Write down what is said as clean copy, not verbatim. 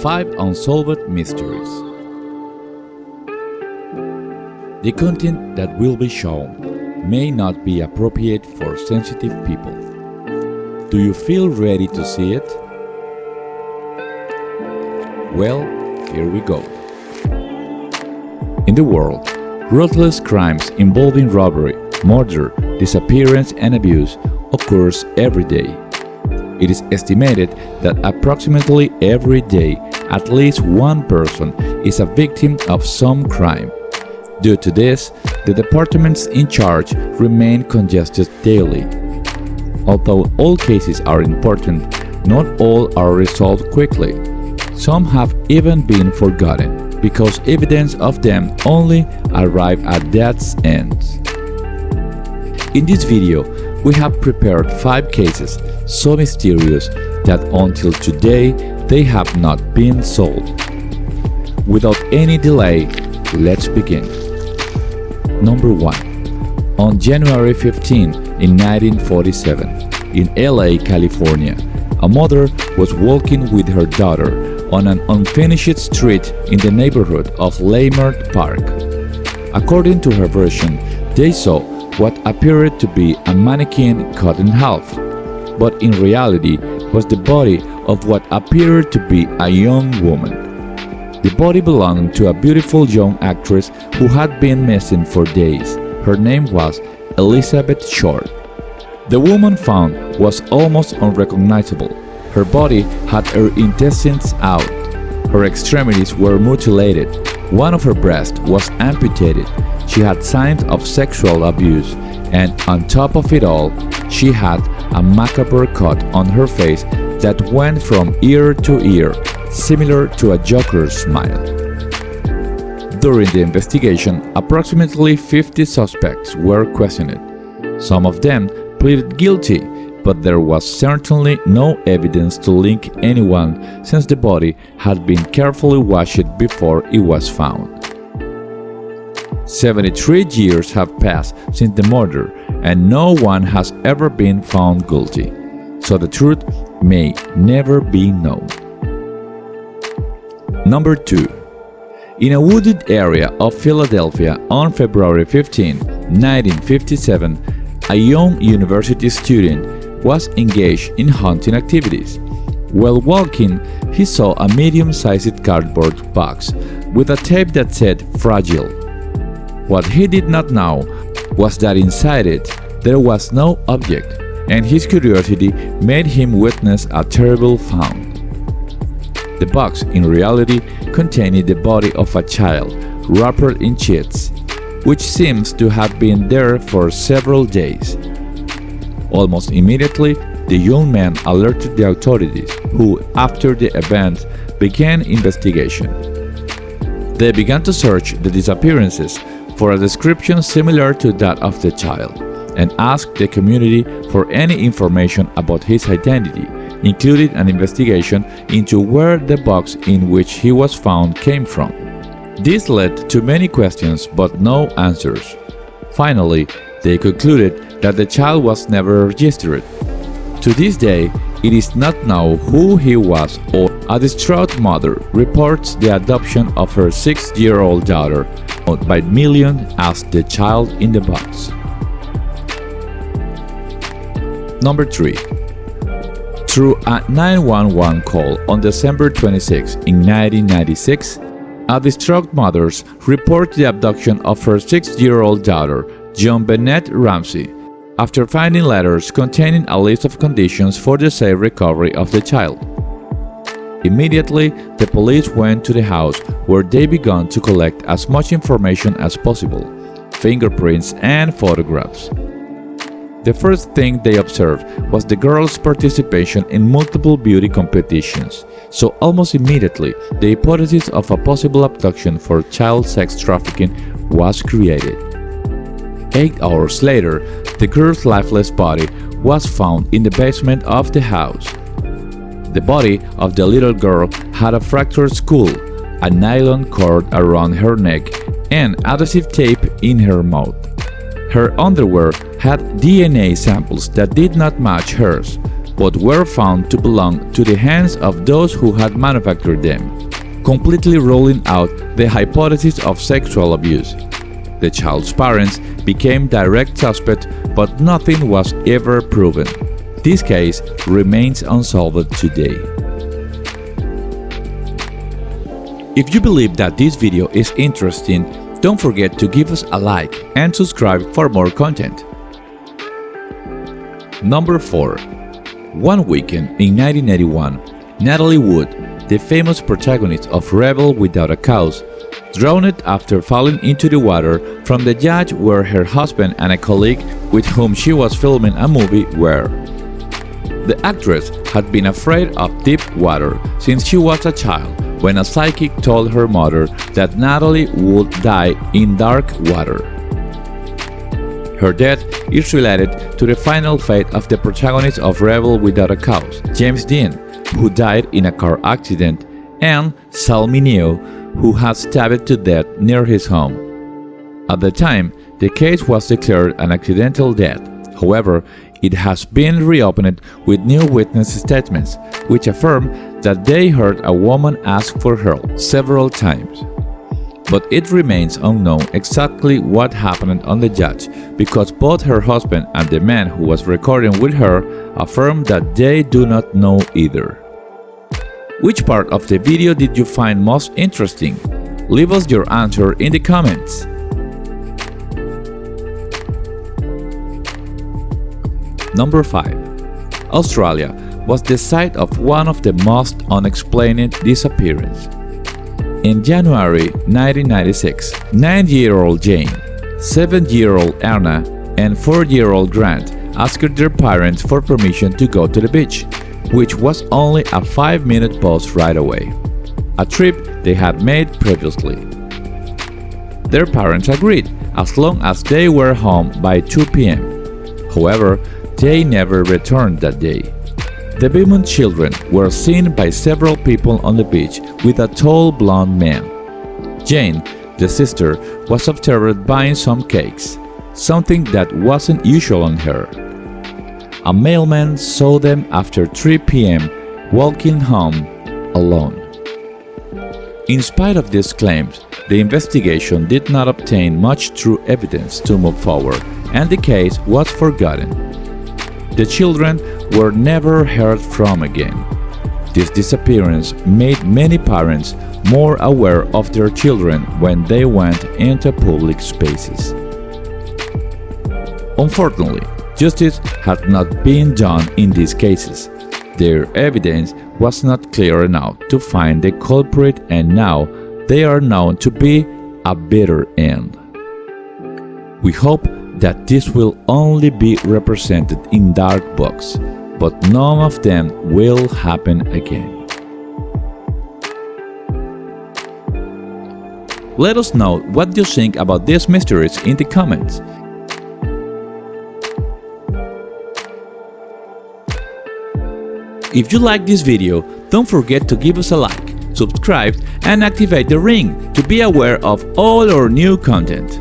5 Unsolved Mysteries. The content that will be shown may not be appropriate for sensitive people. Do you feel ready to see it? Well, here we go. In the world, ruthless crimes involving robbery, murder, disappearance, and abuse occurs every day. It is estimated that approximately every day, at least one person is a victim of some crime. Due to this, the departments in charge remain congested daily. Although all cases are important, not all are resolved quickly. Some have even been forgotten because evidence of them only arrive at death's ends. In this video, we have prepared 5 cases so mysterious that until today they have not been solved. Without any delay, let's begin. Number 1. On January 15, in 1947, in LA, California, a mother was walking with her daughter on an unfinished street in the neighborhood of Leimert Park. According to her version, they saw what appeared to be a mannequin cut in half, but in reality was the body of what appeared to be a young woman. The body belonged to a beautiful young actress who had been missing for days. Her name was Elizabeth Short. The woman found was almost unrecognizable. Her body had her intestines out. Her extremities were mutilated. One of her breasts was amputated. She had signs of sexual abuse, and on top of it all, she had a macabre cut on her face that went from ear to ear, similar to a Joker's smile. During the investigation, approximately 50 suspects were questioned. Some of them pleaded guilty, but there was certainly no evidence to link anyone since the body had been carefully washed before it was found. 73 years have passed since the murder, and no one has ever been found guilty, so the truth may never be known. Number 2. In a wooded area of Philadelphia on February 15, 1957, a young university student was engaged in hunting activities. While walking, he saw a medium-sized cardboard box with a tape that said "Fragile." What he did not know was that inside it there was no object, and his curiosity made him witness a terrible find. The box in reality contained the body of a child wrapped in sheets, which seems to have been there for several days. Almost immediately, the young man alerted the authorities, who, after the event, began investigation. They began to search the disappearances for a description similar to that of the child, and asked the community for any information about his identity, including an investigation into where the box in which he was found came from. This led to many questions but no answers. Finally, they concluded that the child was never registered. To this day, it is not known who he was, or a distraught mother reports the adoption of her 6-year-old daughter by millions as the child in the box. Number 3. Through a 911 call on December 26 in 1996, a distraught mother reported the abduction of her 6-year-old daughter, JonBenét Ramsey, after finding letters containing a list of conditions for the safe recovery of the child. Immediately, the police went to the house, where they began to collect as much information as possible, fingerprints and photographs. The first thing they observed was the girl's participation in multiple beauty competitions, so almost immediately the hypothesis of a possible abduction for child sex trafficking was created. 8 hours later, the girl's lifeless body was found in the basement of the house. The body of the little girl had a fractured skull, a nylon cord around her neck, and adhesive tape in her mouth. Her underwear had DNA samples that did not match hers. but were found to belong to the hands of those who had manufactured them, completely ruling out the hypothesis of sexual abuse. The child's parents became direct suspects, but nothing was ever proven. This case remains unsolved today. If you believe that this video is interesting, don't forget to give us a like and subscribe for more content. Number 4. One weekend in 1981, Natalie Wood, the famous protagonist of Rebel Without a Cause, drowned after falling into the water from the yacht where her husband and a colleague with whom she was filming a movie were. The actress had been afraid of deep water since she was a child, when a psychic told her mother that Natalie would die in dark water. Her death is related to the final fate of the protagonist of Rebel Without a Cause, James Dean, who died in a car accident, and Sal Mineo, who had stabbed to death near his home. At the time, the case was declared an accidental death. However, it has been reopened with new witness statements, which affirm that they heard a woman ask for help several times. But it remains unknown exactly what happened on the yacht, because both her husband and the man who was recording with her affirm that they do not know either. Which part of the video did you find most interesting? Leave us your answer in the comments. Number 5. Australia was the site of one of the most unexplained disappearances. In January 1996, 9-year-old Jane, 7-year-old Erna, and 4-year-old Grant asked their parents for permission to go to the beach, which was only a 5-minute bus ride away, a trip they had made previously. Their parents agreed as long as they were home by 2 p.m. However, they never returned that day. The Beaumont children were seen by several people on the beach with a tall blonde man. Jane, the sister, was observed buying some cakes, something that wasn't usual on her. A mailman saw them after 3 p.m. walking home alone. In spite of these claims, the investigation did not obtain much true evidence to move forward, and the case was forgotten. The children were never heard from again. This disappearance made many parents more aware of their children when they went into public spaces. Unfortunately, justice had not been done in these cases. Their evidence was not clear enough to find the culprit, and now they are known to be a bitter end. We hope that this will only be represented in dark books, but none of them will happen again. Let us know what you think about these mysteries in the comments. If you like this video, don't forget to give us a like, subscribe, and activate the ring to be aware of all our new content.